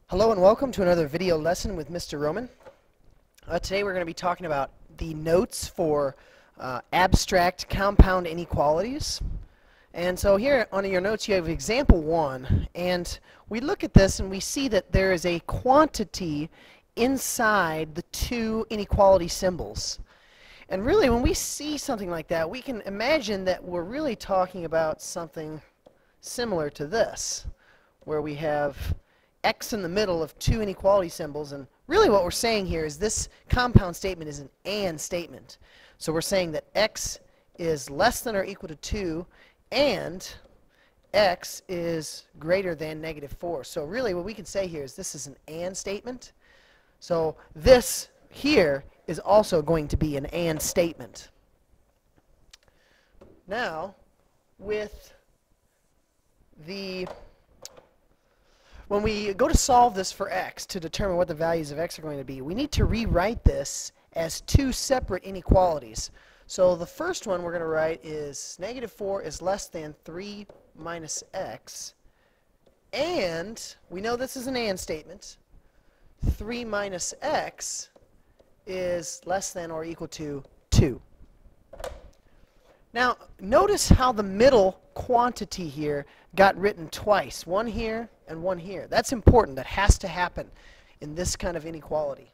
Hello and welcome to another video lesson with Mr. Roman. Today we're going to be talking about the notes for abstract compound inequalities. And so here on your notes you have example 1, and we look at this and we see that there is a quantity inside the two inequality symbols. And really when we see something like that, we can imagine that we're really talking about something similar to this, where we have x in the middle of two inequality symbols, and really what we're saying here is this compound statement is an AND statement. So we're saying that x is less than or equal to 2 and x is greater than -4. So really what we can say here is this is an AND statement. So this here is also going to be an AND statement. Now when we go to solve this for x, to determine what the values of x are going to be, we need to rewrite this as two separate inequalities. So the first one we're going to write is -4 is less than 3 minus x, and we know this is an AND statement. 3 minus x is less than or equal to 2. Now notice how the middle quantity here got written twice, one here and one here. That's important. That has to happen in this kind of inequality.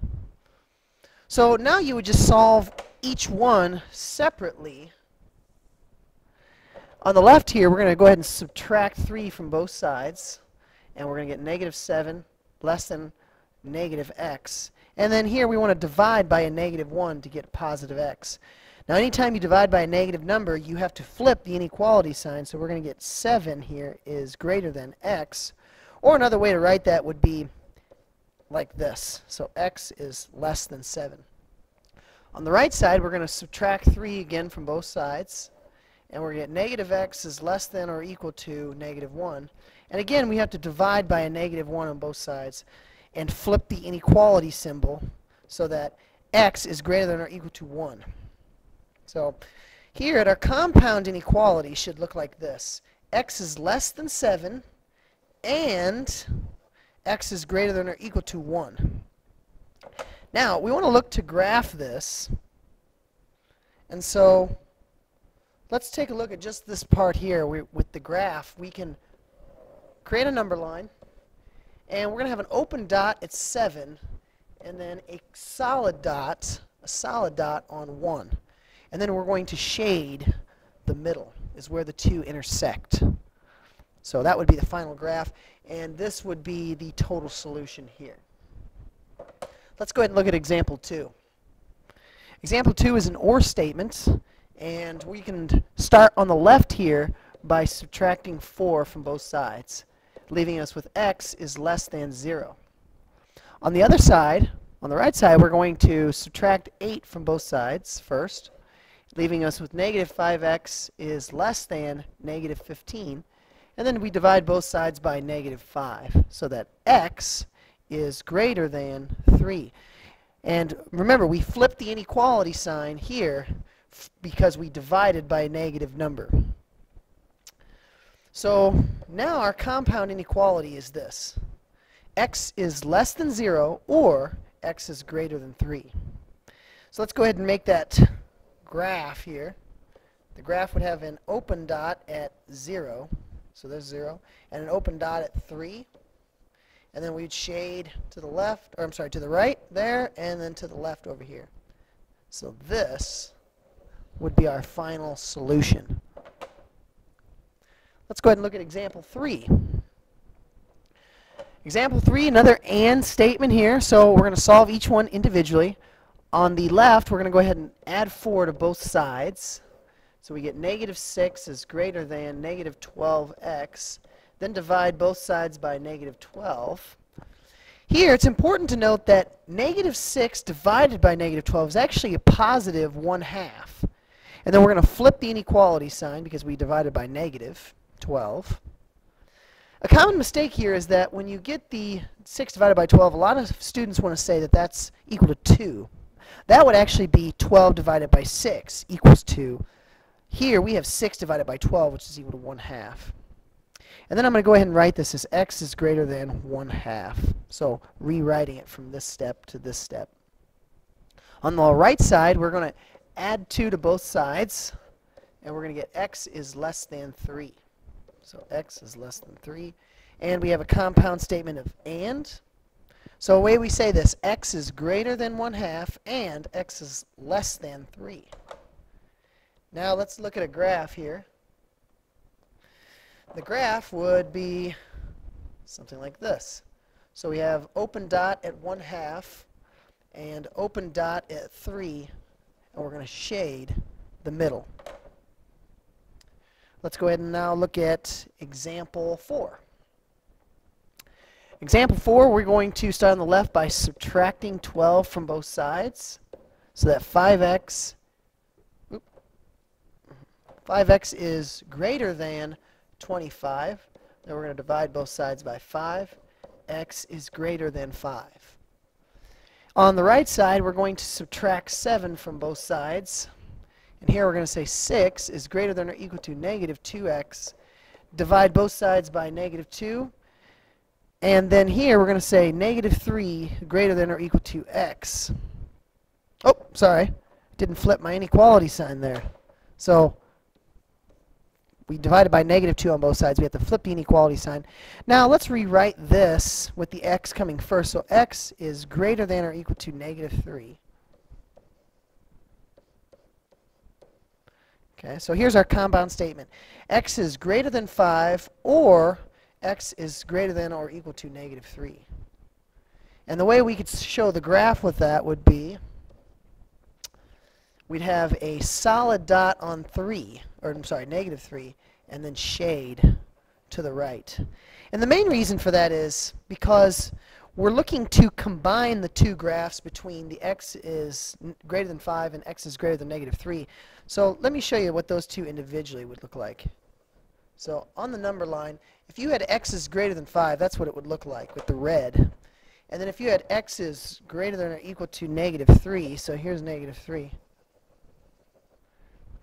So now you would just solve each one separately. On the left here, we're going to go ahead and subtract 3 from both sides, and we're going to get -7 less than -x. And then here we want to divide by a -1 to get positive x. Now anytime you divide by a negative number, you have to flip the inequality sign, so we're going to get 7 here is greater than x. Or another way to write that would be like this. So x is less than 7. On the right side, we're going to subtract 3 again from both sides, and we're going to get -x is less than or equal to -1. And again, we have to divide by a -1 on both sides and flip the inequality symbol so that x is greater than or equal to 1. So here at our compound inequality should look like this. X is less than 7 and x is greater than or equal to 1. Now we want to look to graph this, and so let's take a look at just this part here. With the graph we can create a number line, and we're going to have an open dot at 7 and then a solid dot on 1. And then we're going to shade the middle, is where the two intersect. So that would be the final graph, and this would be the total solution here. Let's go ahead and look at example 2. Example 2 is an OR statement, and we can start on the left here by subtracting 4 from both sides, leaving us with x is less than 0. On the other side, on the right side, we're going to subtract 8 from both sides first, leaving us with -5x is less than -15. And then we divide both sides by -5 so that x is greater than 3. And remember, we flipped the inequality sign here because we divided by a negative number. So now our compound inequality is this. X is less than 0 or x is greater than 3. So let's go ahead and make that graph here. The graph would have an open dot at 0, so there's 0, and an open dot at 3, and then we'd shade to the left, or I'm sorry, to the right there, and then to the left over here. So this would be our final solution. Let's go ahead and look at example 3. Example 3, another AND statement here, so we're going to solve each one individually. On the left, we're going to go ahead and add 4 to both sides. So we get -6 is greater than -12x. Then divide both sides by -12. Here, it's important to note that -6 divided by -12 is actually a positive 1/2. And then we're going to flip the inequality sign because we divided by -12. A common mistake here is that when you get the 6 divided by 12, a lot of students want to say that that's equal to 2. That would actually be 12 divided by 6 equals 2. Here we have 6 divided by 12, which is equal to 1/2. And then I'm going to go ahead and write this as x is greater than 1/2. So rewriting it from this step to this step. On the right side, we're going to add 2 to both sides, and we're going to get x is less than 3. So x is less than 3. And we have a compound statement of and. So the way we say this, x is greater than 1/2 and x is less than 3. Now let's look at a graph here. The graph would be something like this. So we have open dot at 1/2 and open dot at 3, and we're going to shade the middle. Let's go ahead and now look at example 4. Example 4, we're going to start on the left by subtracting 12 from both sides. So that 5x is greater than 25. Then we're going to divide both sides by 5. X is greater than 5. On the right side, we're going to subtract 7 from both sides. And here we're going to say 6 is greater than or equal to negative 2x. Divide both sides by negative 2. And then here we're going to say negative 3 greater than or equal to x. Oh, sorry. Didn't flip my inequality sign there. So we divided by negative 2 on both sides. We have to flip the inequality sign. Now let's rewrite this with the x coming first. So x is greater than or equal to negative 3. Okay, so here's our compound statement. X is greater than 5 or x is greater than or equal to negative 3. And the way we could show the graph with that would be we'd have a solid dot on 3, or I'm sorry, negative 3, and then shade to the right. And the main reason for that is because we're looking to combine the two graphs between the x is greater than 5 and x is greater than negative 3. So let me show you what those two individually would look like. So on the number line, if you had x is greater than 5, that's what it would look like with the red. And then if you had x is greater than or equal to negative 3, so here's negative 3.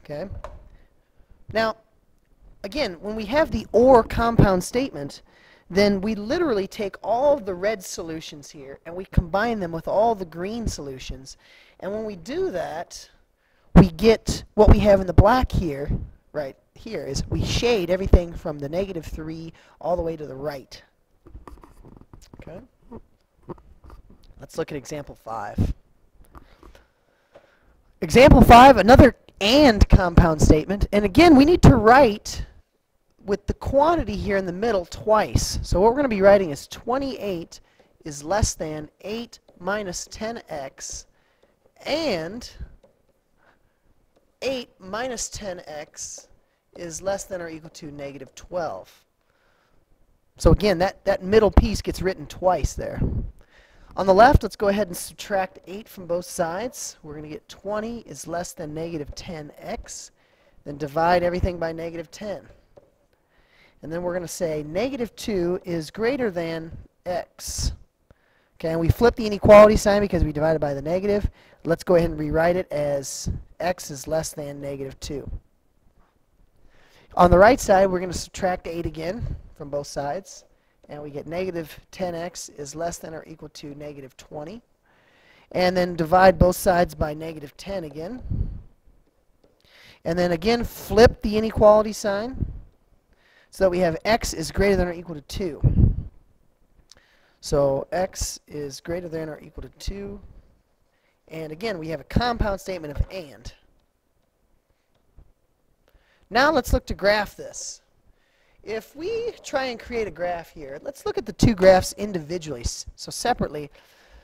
Okay. Now, again, when we have the or compound statement, then we literally take all of the red solutions here and we combine them with all the green solutions. And when we do that, we get what we have in the black here, right here, is we shade everything from the negative 3 all the way to the right. Okay. Let's look at example 5. Example 5, another and compound statement. And again, we need to write with the quantity here in the middle twice. So what we're going to be writing is 28 is less than 8 minus 10x, and 8 minus 10x is less than or equal to negative 12. So again, that middle piece gets written twice there. On the left, let's go ahead and subtract 8 from both sides. We're going to get 20 is less than negative 10x. Then divide everything by negative 10. And then we're going to say negative 2 is greater than x. Okay, and we flip the inequality sign because we divided by the negative. Let's go ahead and rewrite it as x is less than negative 2. On the right side, we're going to subtract 8 again from both sides. And we get negative 10x is less than or equal to negative 20. And then divide both sides by negative 10 again. And then again, flip the inequality sign so that we have x is greater than or equal to 2. So x is greater than or equal to 2. And again, we have a compound statement of and. Now let's look to graph this. If we try and create a graph here, let's look at the two graphs individually. So separately,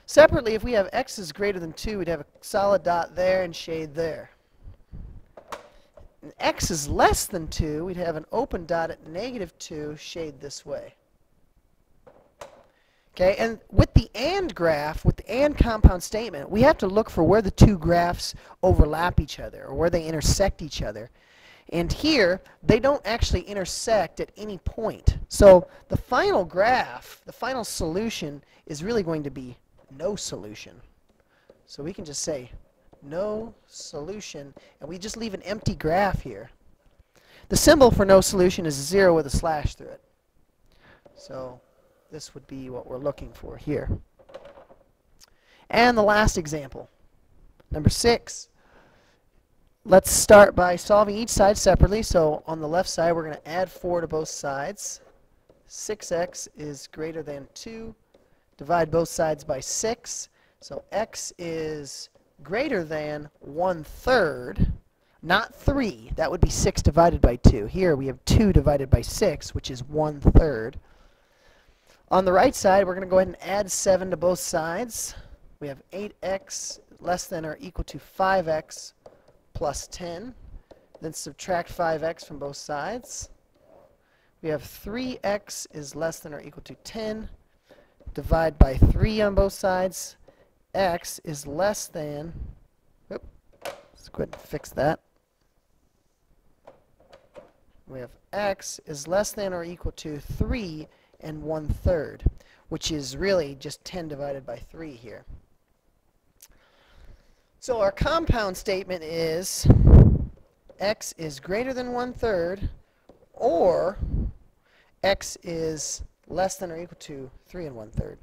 if we have x is greater than 2, we'd have a solid dot there and shade there. And x is less than 2, we'd have an open dot at negative 2, shade this way. Okay, and with the and graph, with the and compound statement, we have to look for where the two graphs overlap each other or where they intersect each other. And here, they don't actually intersect at any point. So the final graph, the final solution, is really going to be no solution. So we can just say no solution, and we just leave an empty graph here. The symbol for no solution is 0 with a slash through it. So this would be what we're looking for here. And the last example, number 6. Let's start by solving each side separately. So on the left side, we're going to add 4 to both sides. 6x is greater than 2. Divide both sides by 6. So x is greater than 1/3, not 3. That would be 6 divided by 2. Here we have 2 divided by 6, which is 1/3. On the right side, we're going to go ahead and add 7 to both sides. We have 8x less than or equal to 5x plus 10. Then subtract 5x from both sides. We have 3x is less than or equal to 10. Divide by 3 on both sides. X is less than, let's go ahead and fix that. We have x is less than or equal to 3 1/3, which is really just 10 divided by 3 here. So our compound statement is x is greater than 1/3 or x is less than or equal to 3 1/3.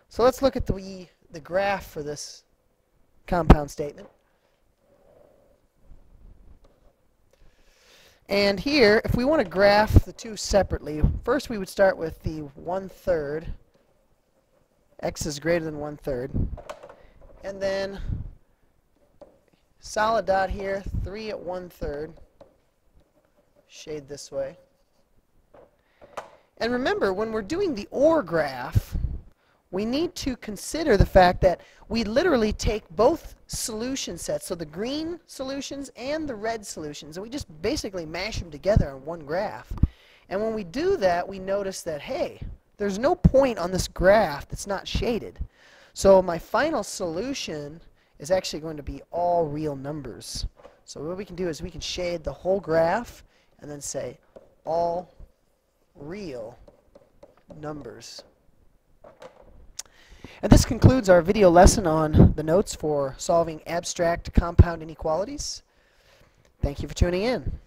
So let's look at the graph for this compound statement. And here, if we want to graph the two separately, first we would start with the 1/3. X is greater than 1/3. And then solid dot here, 3 1/3. Shade this way. And remember, when we're doing the OR graph, we need to consider the fact that we literally take both solution sets, so the green solutions and the red solutions, and we just basically mash them together on one graph. And when we do that, we notice that, hey, there's no point on this graph that's not shaded. So my final solution is actually going to be all real numbers. So what we can do is we can shade the whole graph and then say all real numbers. And this concludes our video lesson on the notes for solving abstract compound inequalities. Thank you for tuning in.